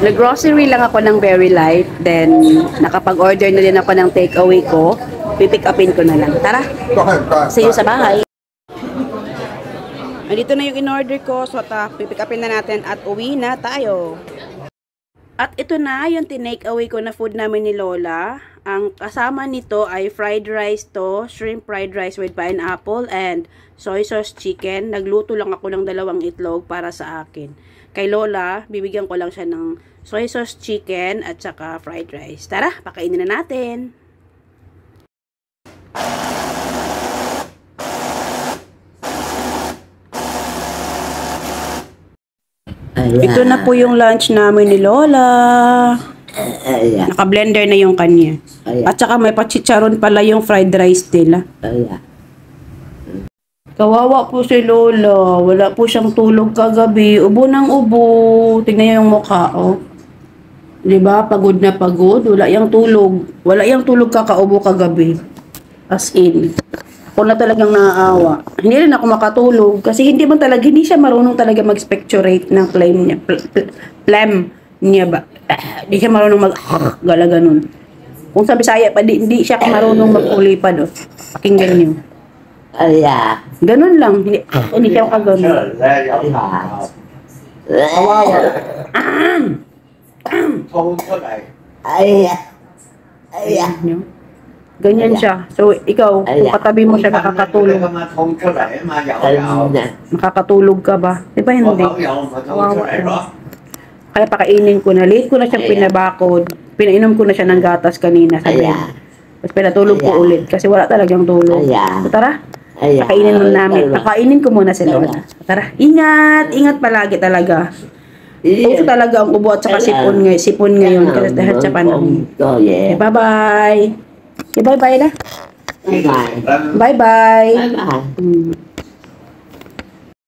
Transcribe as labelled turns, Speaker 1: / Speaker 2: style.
Speaker 1: Nag-grocery lang ako ng Very Life, then nakapag-order na din ako ng takeaway ko. Pipick upin ko na lang. Tara, see you sa bahay. Andito na yung in-order ko, so pipick upin na natin at uwi na tayo. At ito na yung tinake away ko na food namin ni Lola. Ang kasama nito ay fried rice to, shrimp fried rice with pineapple and soy sauce chicken. Nagluto lang ako ng 2 itlog para sa akin. Kay Lola, bibigyan ko lang siya ng soy sauce chicken at saka fried rice. Tara, pakainin na natin. Ito na po yung lunch namin ni Lola. Naka-blender na yung kanya. At saka may pachicharon pala yung fried rice nila. Kawawa po si Lola. Wala po siyang tulog kagabi. Ubo ng ubo. Tingnan niyo yung mukha, oh. Diba? Pagod na pagod. Wala yung tulog. Wala yung tulog kakaubo kagabi. As in. Ako na talagang naaawa. Hindi rin ako makatulog. Kasi hindi siya marunong talaga mag-spectorate ng flame niya. Phlegm niya ba? Hindi siya marunong gala ganun. Kung sa Bisaya pa, hindi siya marunong mag-ulipad. Oh. Pakinggan niyo. Ganun lang. Hindi siya kaganon. Kawawa. Ganyan siya. So, ikaw, kung katabi mo siya, makakatulog. Makakatulog ka ba? Di ba hindi? Kawawa. Kaya pakainin ko na. Late ko na siyang pinabakod. Pinainom ko na siya ng gatas kanina sa bed. Tapos pinatulog ko ulit kasi wala talagang tulog. So, tara. Pakainin mo namin. Pakainin ko muna si Lola. Tara. Ingat. Ingat palagi talaga. Uso talaga ang ubo at saka sipon ngayon. Kasi dahil sa panahon. Okay, bye-bye. Okay, bye-bye na. Bye-bye.